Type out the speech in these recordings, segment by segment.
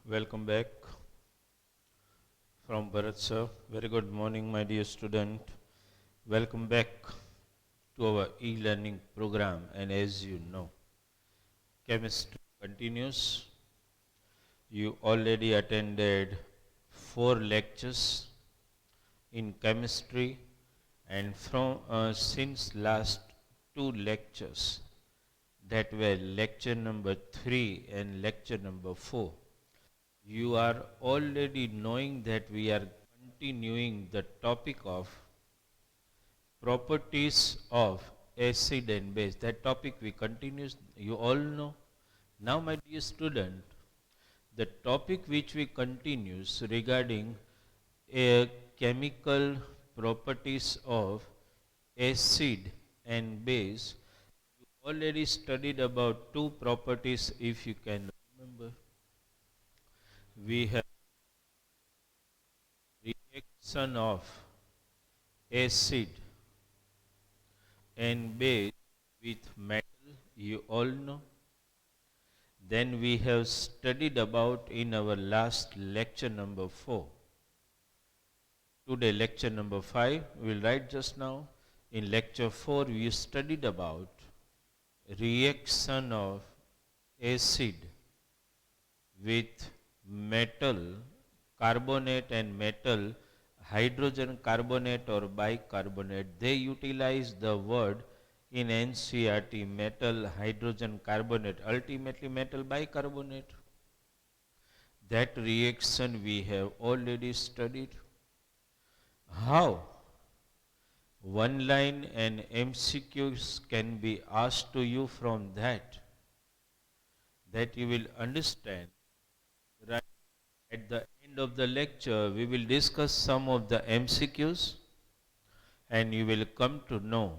Welcome back from Bharat sir. Very good morning, my dear student. Welcome back to our e-learning program. And as you know, chemistry continues. You already attended 4 lectures in chemistry, and from since last 2 lectures, that were lecture number 3 and lecture number 4. You are already knowing that we are continuing the topic of properties of acid and base. That topic we continue, you all know. Now, my dear student, the topic which we continues regarding a chemical properties of acid and base. You already studied about 2 properties, if you can remember. We have reaction of acid and base with metal, you all know. Then we have studied about in our last lecture number 4. Today lecture number 5, we will write just now. In lecture 4, we studied about reaction of acid with metal carbonate and metal hydrogen carbonate or bicarbonate. They utilize the word in NCERT metal hydrogen carbonate, ultimately metal bicarbonate. That reaction we have already studied. How one line and MCQs can be asked to you from that you will understand. Right at the end of the lecture, we will discuss some of the MCQs, and you will come to know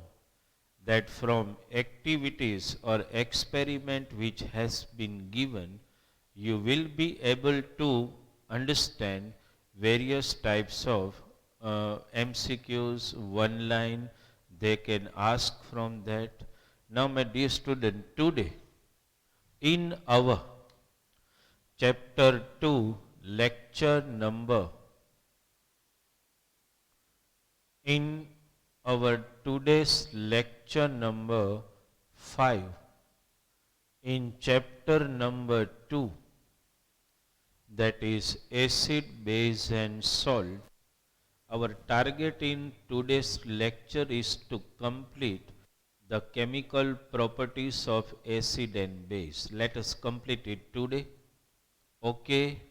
that from activities or experiment which has been given, you will be able to understand various types of MCQs, one line, they can ask from that. Now, my dear student, today in our chapter 2, lecture number, in our today's lecture number 5, in chapter number 2, that is acid, base and salt, our target in today's lecture is to complete the chemical properties of acid and base. Let us complete it today. Okay.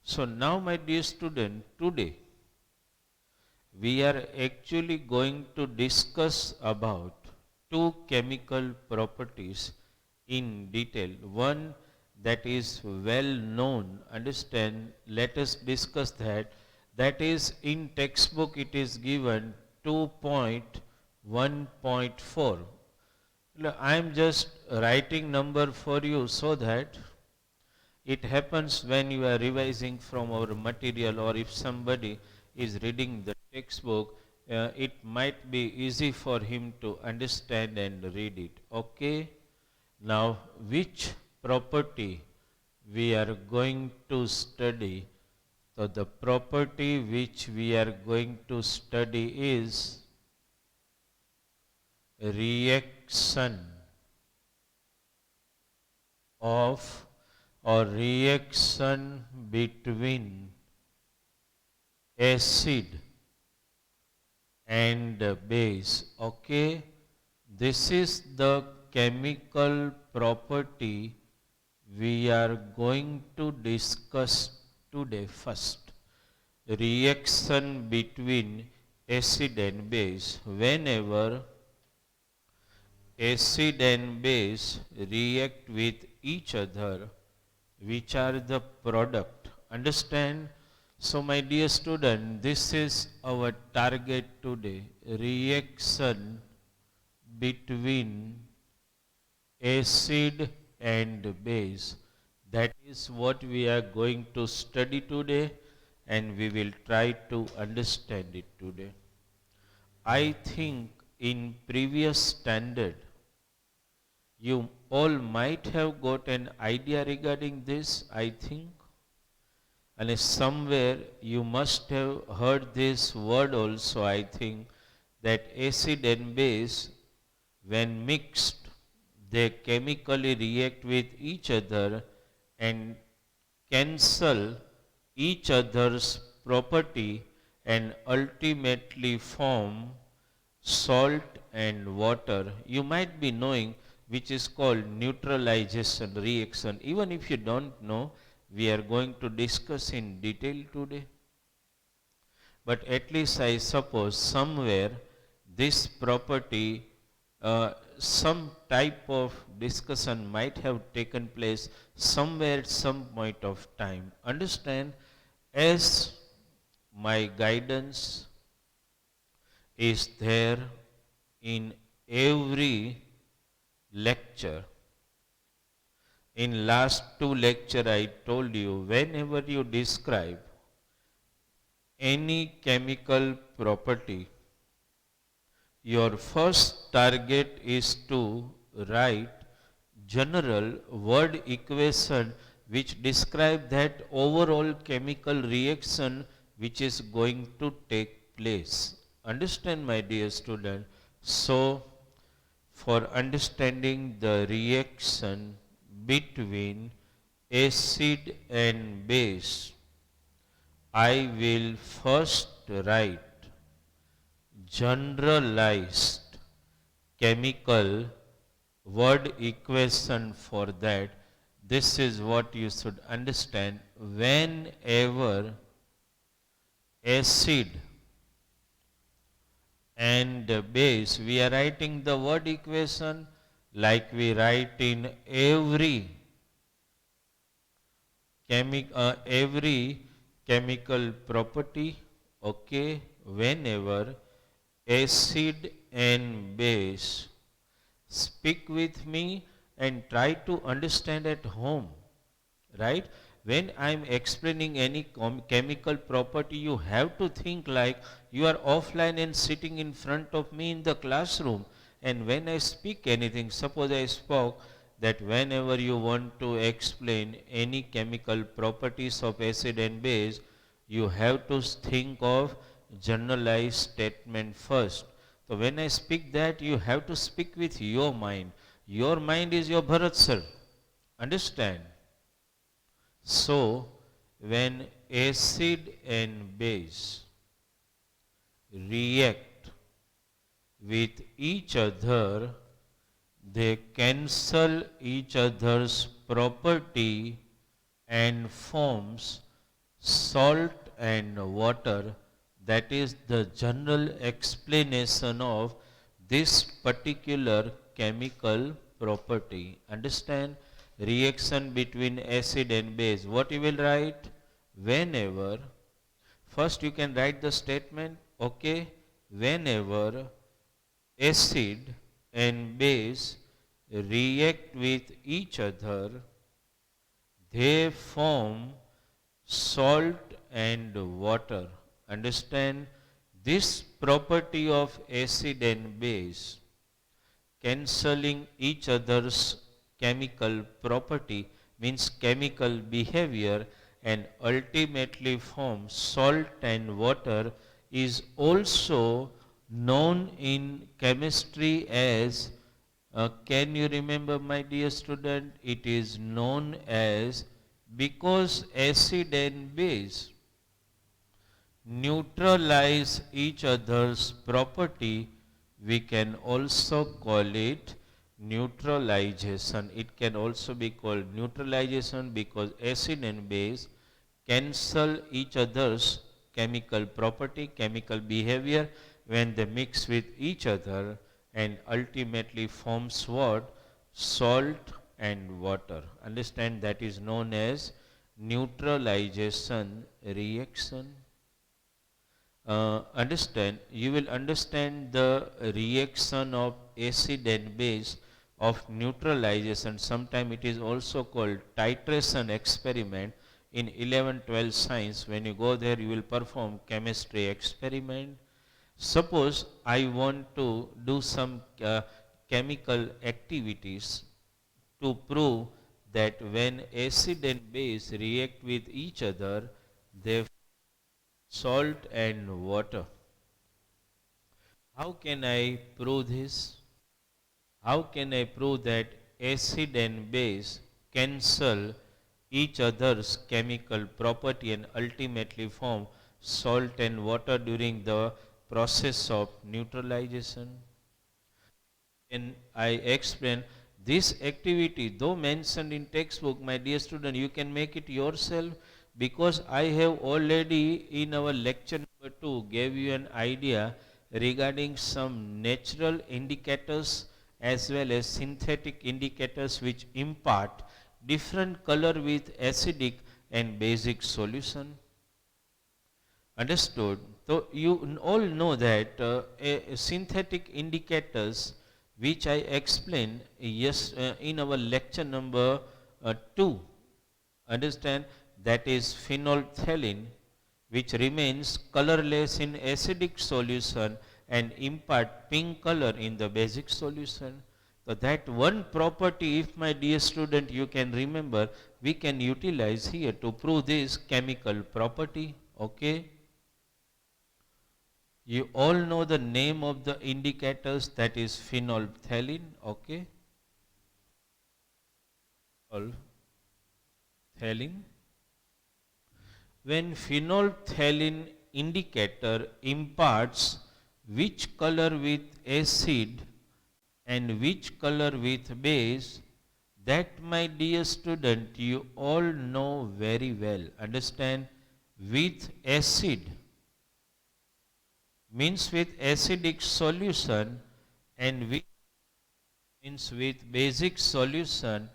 So now, my dear student, today we are actually going to discuss about 2 chemical properties in detail. One that is well known, understand, let us discuss that. That is in textbook it is given 2.1.4. I am just writing number for you so that it happens when you are revising from our material, or if somebody is reading the textbook, it might be easy for him to understand and read it. Okay. Now, which property we are going to study? So, the property which we are going to study is reaction of or reaction between acid and base. Okay. This is the chemical property we are going to discuss today first. Reaction between acid and base. Whenever acid and base react with each other, which are the product. Understand? So, my dear student, this is our target today. Reaction between acid and base. That is what we are going to study today, and we will try to understand it today. I think in previous standard, you all might have got an idea regarding this, I think. And somewhere you must have heard this word also, I think, that acid and base, when mixed, they chemically react with each other and cancel each other's property and ultimately form salt and water. You might be knowing which is called neutralization reaction. Even if you don't know, we are going to discuss in detail today. But at least I suppose somewhere this property, some type of discussion might have taken place somewhere at some point of time. Understand, as my guidance is there in every lecture. In last two lecture I told you, whenever you describe any chemical property, your first target is to write general word equation which describe that overall chemical reaction which is going to take place. Understand, my dear student? So, for understanding the reaction between acid and base, I will first write generalized chemical word equation for that. This is what you should understand. Whenever acid and base, we are writing the word equation like we write in every chemical property. Okay, whenever acid and base, speak with me and try to understand at home, right? When I'm explaining any chemical property, you have to think like you are offline and sitting in front of me in the classroom. And when I speak anything, suppose I spoke that whenever you want to explain any chemical properties of acid and base, you have to think of generalized statement first. So when I speak that, you have to speak with your mind. Your mind is your Bharat sir. Understand? So, when acid and base react with each other, they cancel each other's property and forms salt and water. That is the general explanation of this particular chemical property. Understand? Reaction between acid and base. What you will write? Whenever, first you can write the statement, okay, whenever acid and base react with each other, they form salt and water. Understand, this property of acid and base, cancelling each other's chemical property, means chemical behavior, and ultimately form salt and water, is also known in chemistry as, can you remember, my dear student? It is known as, because acid and base neutralize each other's property, we can also call it neutralization. It can also be called neutralization because acid and base cancel each other's chemical property, chemical behavior when they mix with each other and ultimately forms what? Salt and water. Understand, that is known as neutralization reaction. Understand, you will understand the reaction of acid and base of neutralization. Sometimes it is also called titration experiment. In 11-12 science, when you go there, you will perform chemistry experiment. Suppose I want to do some chemical activities to prove that when acid and base react with each other, They salt and water. How can I prove this? How can I prove that acid and base cancel each other's chemical property and ultimately form salt and water during the process of neutralization? And I explain this activity, though mentioned in textbook, my dear student, you can make it yourself because I have already in our lecture number 2 gave you an idea regarding some natural indicators as well as synthetic indicators which impart different color with acidic and basic solution. Understood. So you all know that synthetic indicators which I explained in our lecture number 2. Understand that is phenolphthalein which remains colorless in acidic solution and impart pink color in the basic solution. So that one property, if my dear student you can remember, we can utilize here to prove this chemical property. Okay. You all know the name of the indicators, that is phenolphthalein. Okay. Phenolphthalein. When phenolphthalein indicator imparts which color with acid and which color with base, that my dear student you all know very well. Understand, with acid means with acidic solution and with means with basic solution,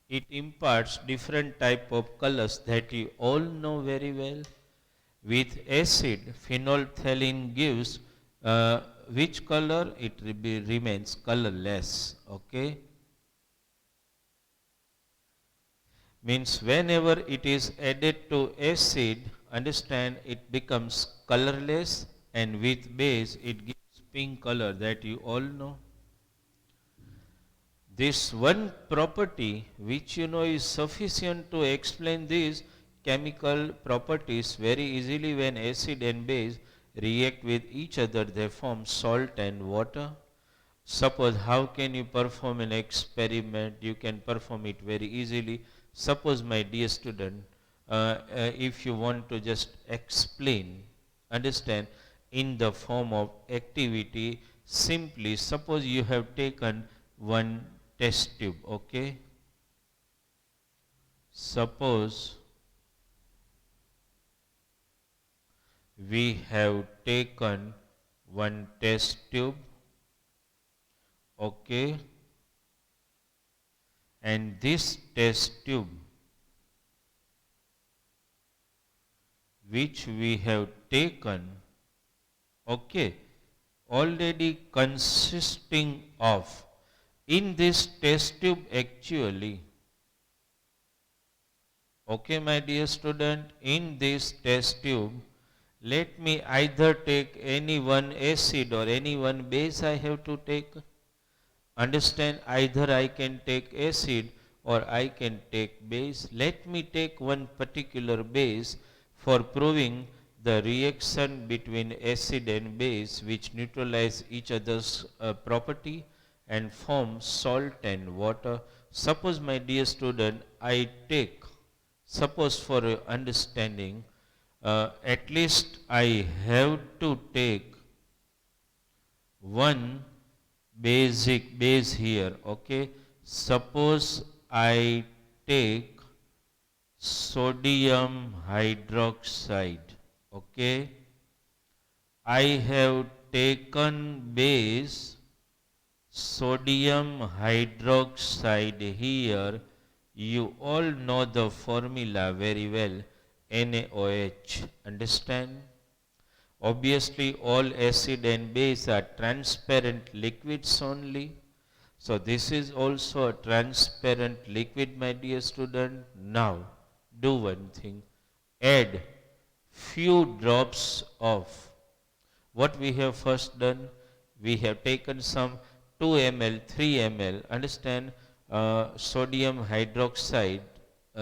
it imparts different type of colors that you all know very well. With acid, phenolphthalein gives which color? It remains colorless. Okay. Means whenever it is added to acid, understand it becomes colorless, and with base it gives pink color, that you all know. This one property which you know is sufficient to explain these chemical properties very easily. When acid and base react with each other, they form salt and water. Suppose, how can you perform an experiment? You can perform it very easily. Suppose, my dear student, if you want to just explain, understand, in the form of activity, simply suppose you have taken one test tube. Okay. Suppose we have taken one test tube. Okay. And this test tube which we have taken, okay, already consisting of, in this test tube actually, okay my dear student, in this test tube, let me either take any one acid or any one base I have to take. Understand, either I can take acid or I can take base. Let me take one particular base for proving the reaction between acid and base which neutralize each other's property and form salt and water. Suppose, my dear student, I take, suppose for understanding, at least I have to take one basic base here. Okay. Suppose I take sodium hydroxide. Okay. I have taken base sodium hydroxide here. You all know the formula very well, NaOH. Understand? Obviously, all acid and base are transparent liquids only. So, this is also a transparent liquid, my dear student. Now, do one thing. Add few drops of, what we have first done, we have taken some 2 ml, 3 ml, understand, sodium hydroxide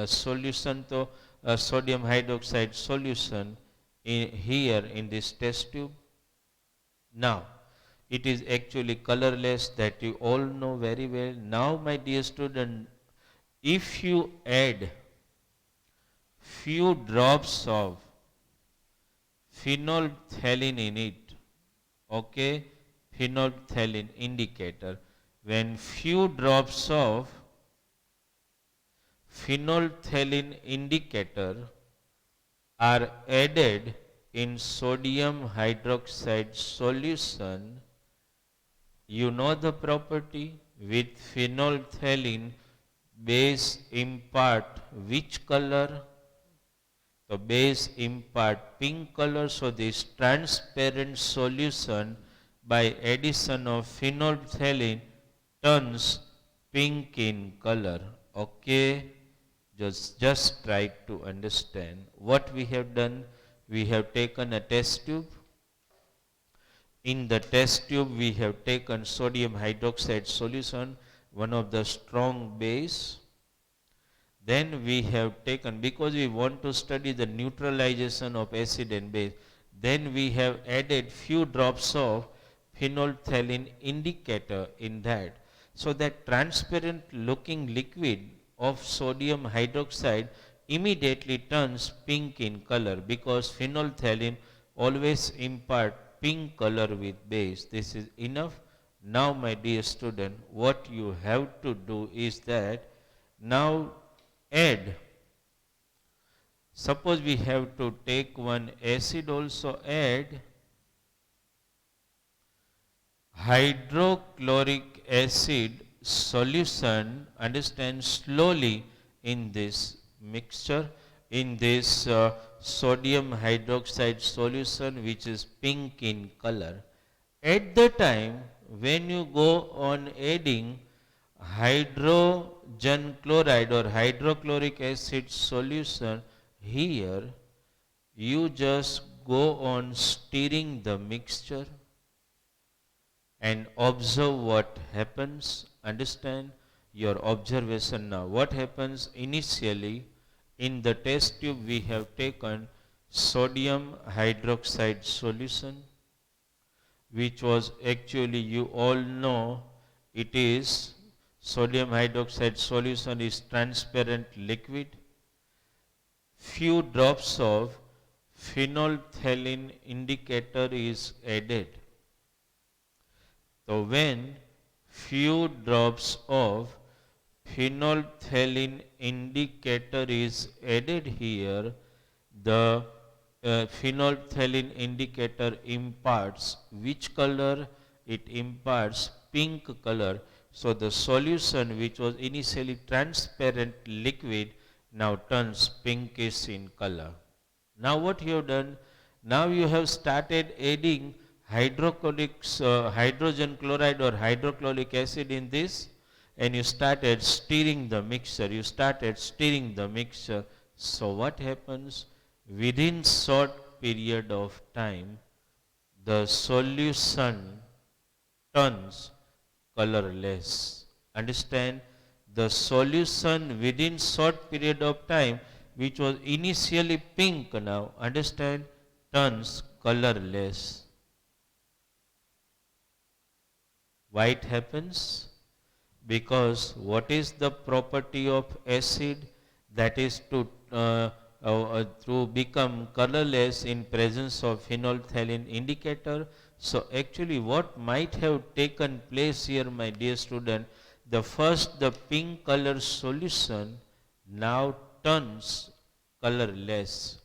solution. So, sodium hydroxide solution here in this test tube. Now, it is actually colorless, that you all know very well. Now, my dear student, if you add few drops of phenolphthalein in it, okay, phenolphthalein indicator, when few drops of phenolphthalein indicator are added in sodium hydroxide solution, you know the property. With phenolphthalein, base impart which color? The base impart pink color. So this transparent solution by addition of phenolphthalein turns pink in color. Okay, just try to understand what we have done. We have taken a test tube. In the test tube, we have taken sodium hydroxide solution, one of the strong base. Then we have taken, because we want to study the neutralization of acid and base, then we have added few drops of phenolphthalein indicator in that. So that transparent looking liquid of sodium hydroxide immediately turns pink in color, because phenolphthalein always impart pink color with base. This is enough. Now, my dear student, what you have to do is that now add, suppose we have to take one acid also, add hydrochloric acid solution, understand, slowly in this mixture, in this sodium hydroxide solution, which is pink in color. At the time when you go on adding hydrogen chloride or hydrochloric acid solution here, you just go on stirring the mixture and observe what happens. Understand your observation now. What happens initially? In the test tube, we have taken sodium hydroxide solution, which was actually, you all know, it is sodium hydroxide solution is transparent liquid. Few drops of phenolphthalein indicator is added. So when few drops of phenolphthalein indicator is added here, the phenolphthalein indicator imparts which color? It imparts pink color. So the solution, which was initially transparent liquid, now turns pinkish in color. Now what you have done? Now you have started adding hydrogen chloride or hydrochloric acid in this, and you started stirring the mixture. You started stirring the mixture. So what happens? Within short period of time, the solution turns colorless. Understand? The solution within short period of time, which was initially pink now, understand, turns colorless. Why it happens? Because what is the property of acid? That is to become colorless in presence of phenolphthalein indicator. So actually what might have taken place here, my dear student, the pink color solution now turns colorless.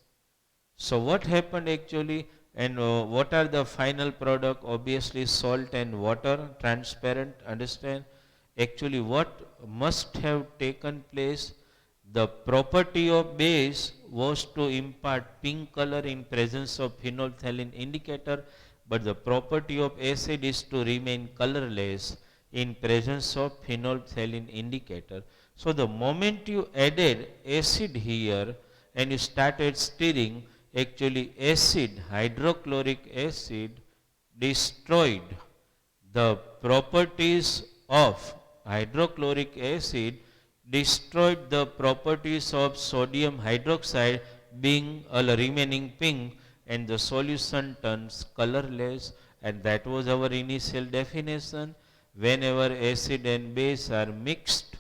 So what happened actually, and what are the final product? Obviously salt and water, transparent, understand. Actually what must have taken place? The property of base was to impart pink color in presence of phenolphthalein indicator, but the property of acid is to remain colorless in presence of phenolphthalein indicator. So the moment you added acid here and you started stirring, actually acid, hydrochloric acid, destroyed the properties of hydrochloric acid, destroyed the properties of sodium hydroxide being remaining pink and the solution turns colorless, and that was our initial definition. Whenever acid and base are mixed,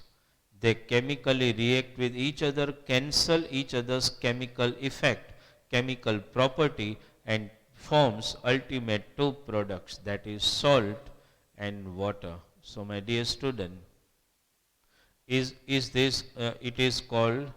they chemically react with each other, cancel each other's chemical effect, chemical property, and forms ultimate two products, that is salt and water. So my dear student, is this, it is called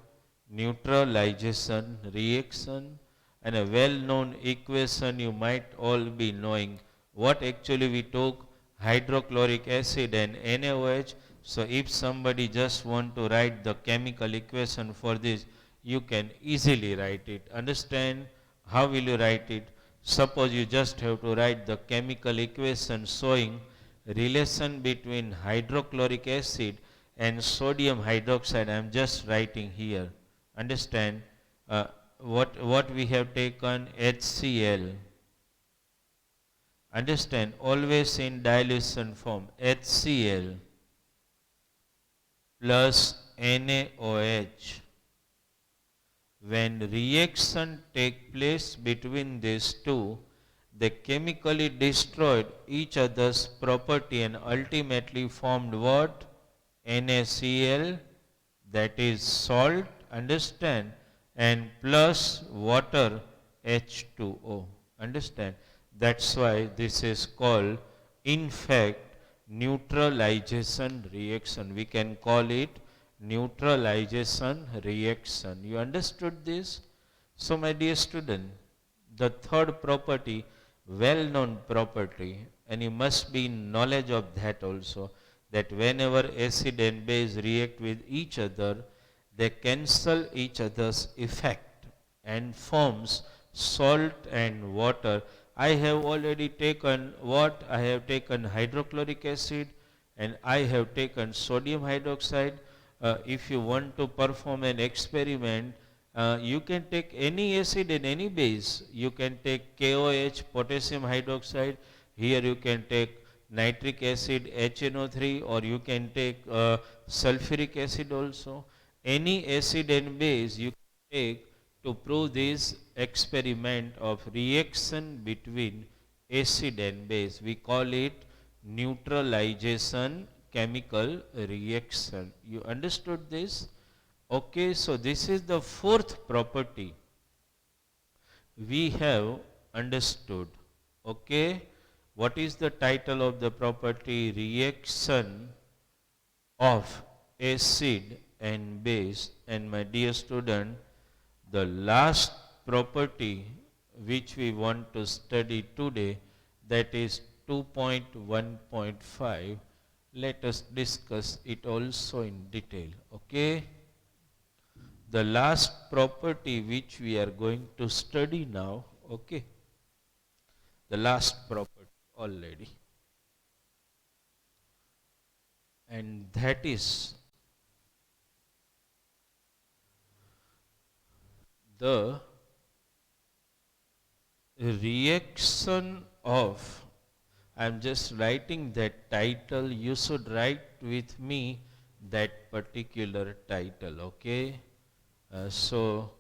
neutralization reaction, and a well-known equation you might all be knowing. What actually we took hydrochloric acid and NaOH. So if somebody just want to write the chemical equation for this, you can easily write it. Understand how will you write it? Suppose you just have to write the chemical equation showing relation between hydrochloric acid and sodium hydroxide. I am just writing here. Understand what we have taken HCl. Understand, always in dilution form, HCl plus NaOH. When reaction take place between these two, they chemically destroyed each other's property and ultimately formed what? NaCl, that is salt, understand, and plus water, H2O, understand. That's why this is called, in fact, neutralization reaction. We can call it neutralization reaction. You understood this? So my dear student, the third property, well-known property, and you must be in knowledge of that also, that whenever acid and base react with each other, they cancel each other's effect and forms salt and water. I have already taken what? I have taken hydrochloric acid and I have taken sodium hydroxide. If you want to perform an experiment, you can take any acid and any base. You can take KOH, potassium hydroxide. Here you can take nitric acid, HNO3, or you can take sulfuric acid also. Any acid and base you can take to prove this experiment of reaction between acid and base. We call it neutralization chemical reaction. You understood this? Okay, so this is the fourth property we have understood. Okay, what is the title of the property? Reaction of acid and base. And my dear student, the last property which we want to study today, that is 2.1.5. Let us discuss it also in detail. Okay? The last property which we are going to study now, okay? The last property already. And that is the reaction of, I am just writing that title, you should write with me that particular title, okay? So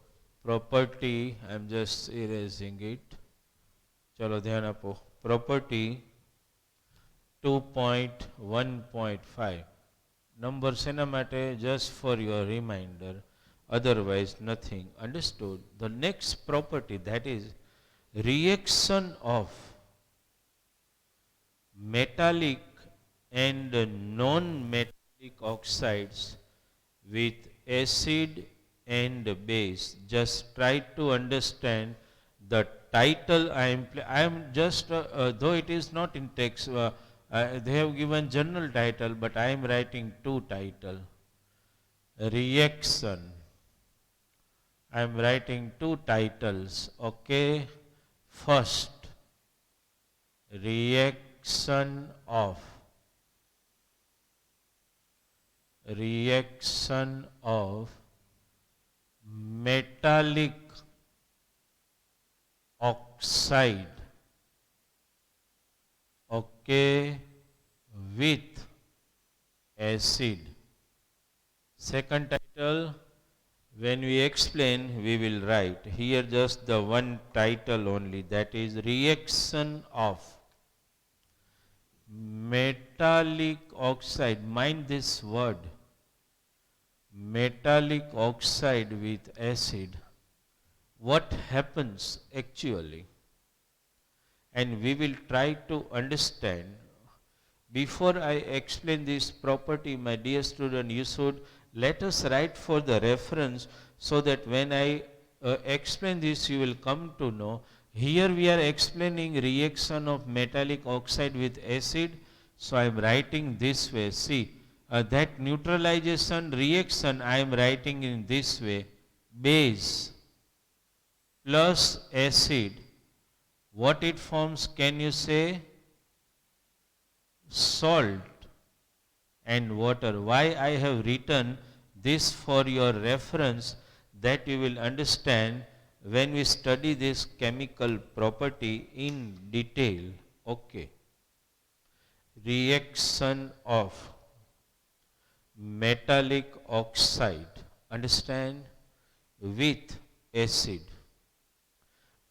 property, I am just erasing it. चलो ध्यान आपो. Property 2.1.5. Number सेना माटे, just for your reminder, otherwise nothing. Understood? The next property, that is reaction of metallic and non-metallic oxides with acid and base. Just try to understand the title I am just, though it is not in text, they have given general title, but I am writing two title. Reaction. I am writing two titles. Okay. First, reaction of metallic oxide, okay, with acid. Second title, when we explain, we will write. Here just the one title only, that is reaction of metallic oxide. Mind this word, metallic oxide with acid. What happens actually? And we will try to understand. Before I explain this property, my dear student, you should let us write for the reference, so that when I explain this, you will come to know. Here we are explaining reaction of metallic oxide with acid. So I am writing this way. See, that neutralization reaction I am writing in this way. Base plus acid. What it forms, can you say? Salt and water. Why I have written this for your reference, that you will understand when we study this chemical property in detail. Okay. Reaction of metallic oxide, understand, with acid.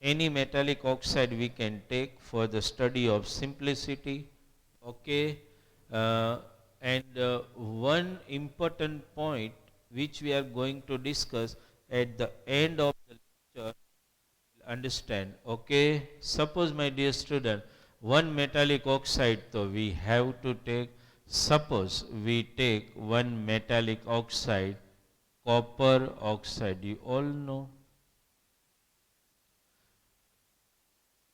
Any metallic oxide we can take for the study of simplicity. Okay. One important point which we are going to discuss at the end of the lecture, understand. Okay. Suppose, my dear student, one metallic oxide, so we have to take, suppose we take one metallic oxide, copper oxide. You all know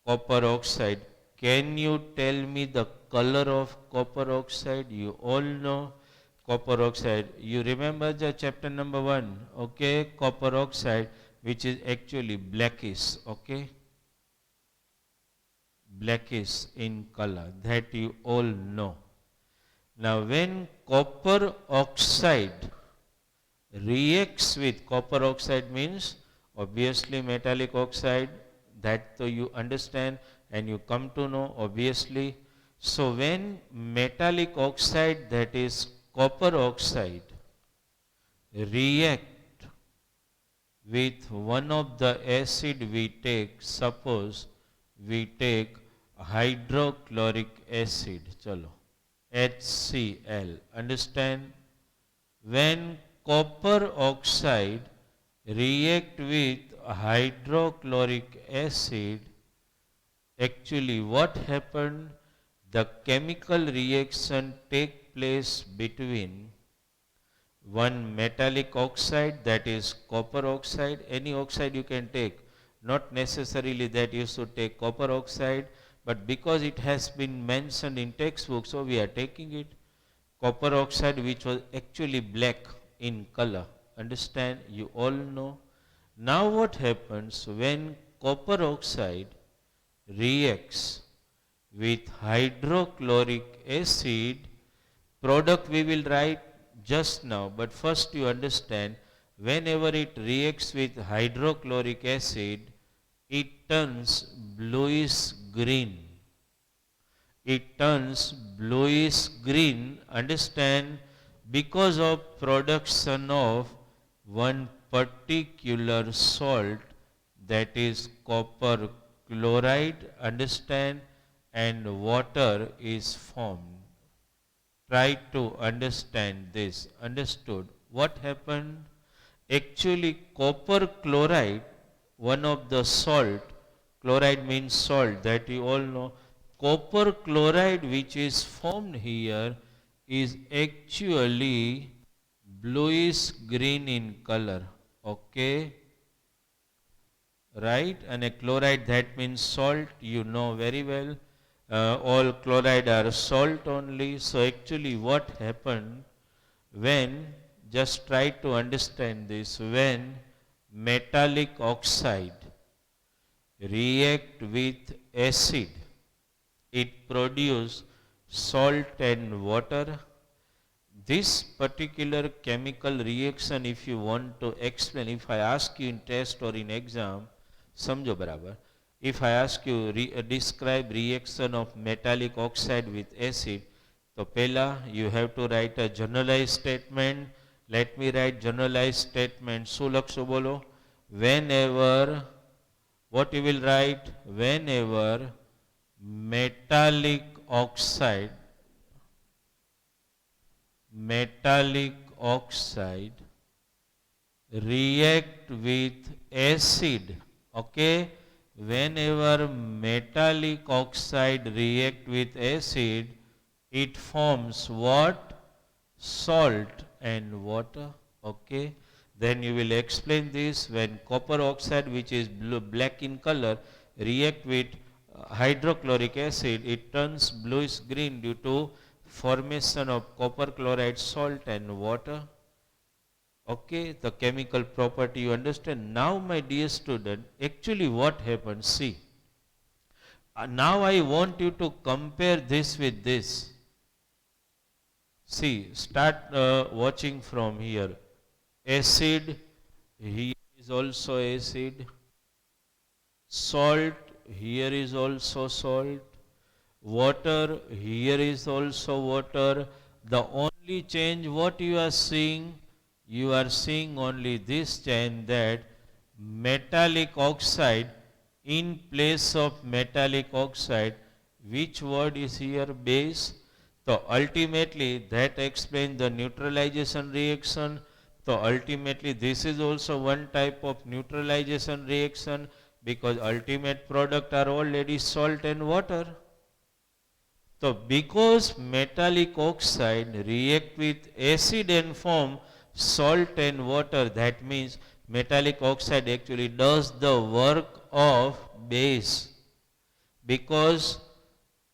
copper oxide. Can you tell me the color of copper oxide? You all know copper oxide. You remember the chapter number 1, okay? Copper oxide, which is actually blackish, okay? Blackish in color, that you all know. Now, when copper oxide reacts with copper oxide, means obviously metallic oxide, that you understand and you come to know obviously. So when metallic oxide, that is copper oxide, react with one of the acid we take, suppose we take hydrochloric acid, chalo, HCl, understand? When copper oxide react with hydrochloric acid, actually what happened? The chemical reaction take place between one metallic oxide, that is copper oxide. Any oxide you can take, not necessarily that you should take copper oxide, but because it has been mentioned in textbook, so we are taking it. Copper oxide, which was actually black in color, understand? You all know. Now what happens when copper oxide reacts with hydrochloric acid? Product we will write just now, but first you understand, whenever it reacts with hydrochloric acid, it turns bluish green. It turns bluish green, understand, because of production of one particular salt, that is copper chloride, understand, and water is formed. Try to understand this. Understood? What happened? Actually, copper chloride, one of the salt, chloride means salt, that you all know. Copper chloride, which is formed here, is actually bluish green in color. Okay? Right? And a chloride, that means salt, you know very well. All chloride are salt only. So actually what happened when, just try to understand this, when metallic oxide react with acid, it produce salt and water. This particular chemical reaction, if you want to explain, if I ask you in test or in exam, समझो बराबर, if I ask you describe reaction of metallic oxide with acid, तो पहला you have to write a generalized statement Let me write generalized statement. શું લખશો બોલો? Whenever, what you will write? Whenever metallic oxide react with acid. Okay, whenever metallic oxide react with acid, it forms what? Salt and water. Okay, then you will explain this. When copper oxide, which is black in color, react with hydrochloric acid, it turns bluish green due to formation of copper chloride, salt and water. Okay, the chemical property you understand. Now my dear student, actually what happens, see, now I want you to compare this with this. See, start watching from here. Acid, here is also acid. Salt, here is also salt. Water, here is also water. The only change what you are seeing only this change, that metallic oxide, in place of metallic oxide, which word is here? Base. So ultimately that explains the neutralization reaction. So ultimately this is also one type of neutralization reaction, because ultimate product are already salt and water. So because metallic oxide react with acid and form salt and water, that means metallic oxide actually does the work of base, because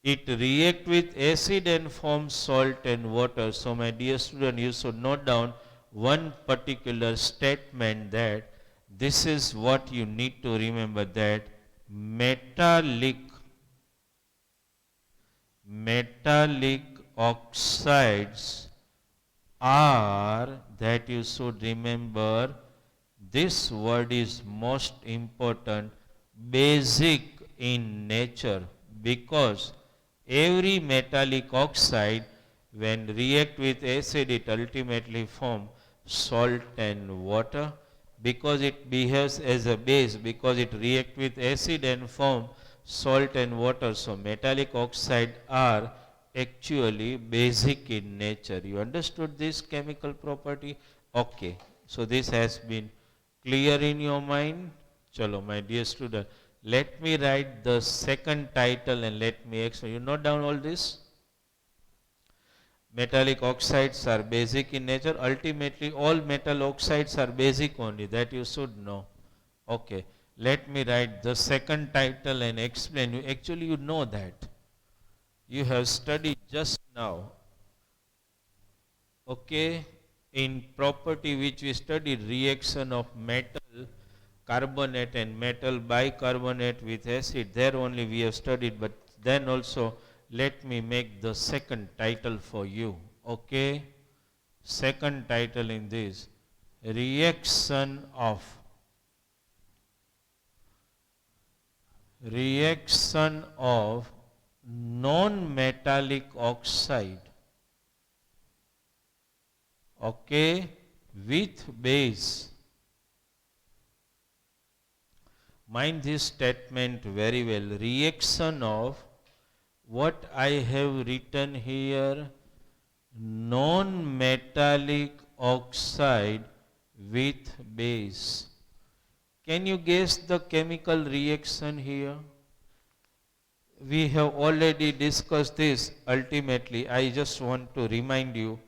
it react with acid and forms salt and water. So my dear student, you should note down one particular statement, that this is what you need to remember, that metallic oxides are, that you should remember, this word is most important, basic in nature, because every metallic oxide when react with acid, it ultimately form salt and water, because it behaves as a base, because it react with acid and form salt and water. So metallic oxide are actually basic in nature. You understood this chemical property? Okay. So this has been clear in your mind. Chalo, my dear student, let me write the second title and let me explain. You note down all this? Metallic oxides are basic in nature. Ultimately, all metal oxides are basic only. That you should know. Okay. Let me write the second title and explain. You actually you know that. You have studied just now. Okay. In property which we studied, reaction of metal carbonate and metal bicarbonate with acid. There only we have studied, but then also let me make the second title for you. Okay. Second title in this, reaction of non-metallic oxide, okay, with base. Mind this statement very well. Reaction of what I have written here, non-metallic oxide with base. Can you guess the chemical reaction here? We have already discussed this. Ultimately, I just want to remind you,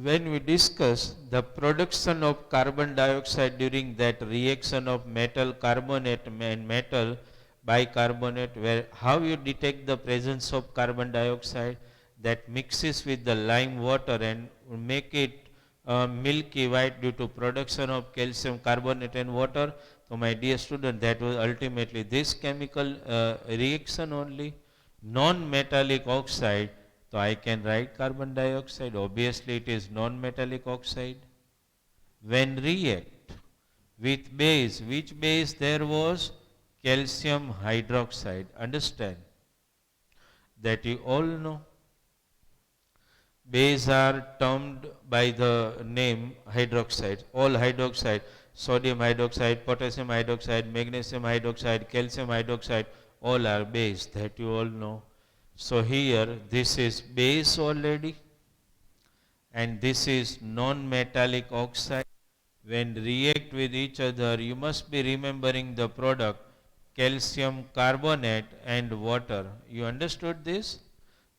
when we discuss the production of carbon dioxide during that reaction of metal carbonate and metal bicarbonate, where how you detect the presence of carbon dioxide, that mixes with the lime water and make it milky white due to production of calcium carbonate and water. So my dear student, that was ultimately this chemical reaction only. Non-metallic oxide, so I can write carbon dioxide. Obviously it is non-metallic oxide. When react with base, which base there was? Calcium hydroxide. Understand? That you all know. Base are termed by the name hydroxides. All hydroxide, sodium hydroxide, potassium hydroxide, magnesium hydroxide, calcium hydroxide, all are base, that you all know. So here this is base already, and this is non-metallic oxide. When react with each other, you must be remembering the product calcium carbonate and water. You understood this?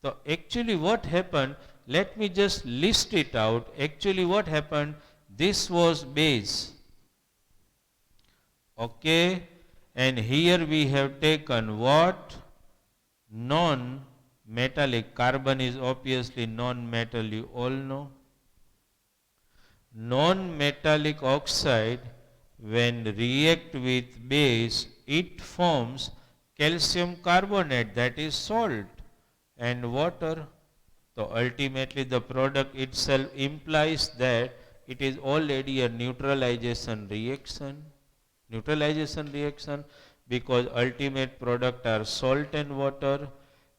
So actually what happened, let me just list it out. Actually what happened, this was base. Okay, and here we have taken what? Non-metallic. Carbon is obviously non-metal, you all know. Non-metallic oxide, when react with base, it forms calcium carbonate, that is salt, and water. So ultimately the product itself implies that it is already a neutralization reaction. Neutralization reaction, because ultimate product are salt and water.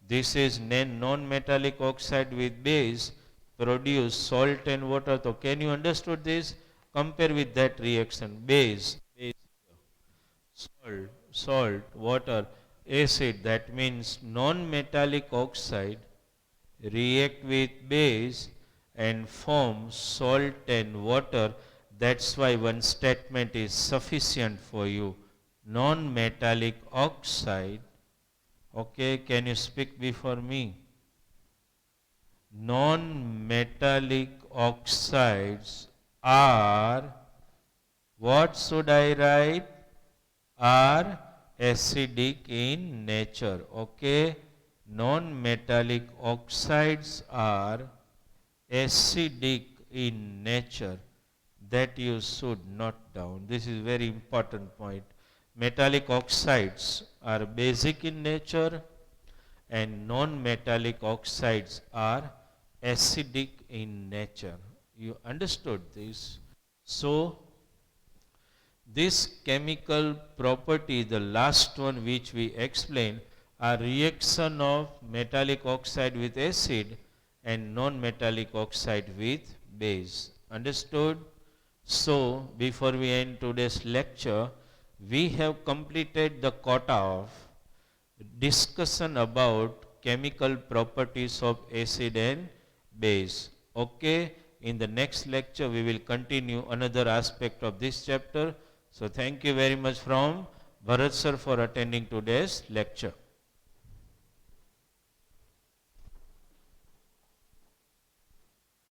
This is non-metallic oxide with base produce salt and water. So can you understood this? Compare with that reaction. Base, salt, water, acid. That means non-metallic oxide react with base and form salt and water. That's why one statement is sufficient for you. Non-metallic oxide. Okay, can you speak before me? Non-metallic oxides are, what should I write? Are acidic in nature. Okay, non-metallic oxides are acidic in nature. That you should note down. This is very important point. Metallic oxides are basic in nature and non-metallic oxides are acidic in nature. You understood this? So, this chemical property, the last one which we explained, are reaction of metallic oxide with acid and non-metallic oxide with base. Understood? So, before we end today's lecture, we have completed the quota of discussion about chemical properties of acid and base. Okay, in the next lecture we will continue another aspect of this chapter. So thank you very much from Bharat sir for attending today's lecture.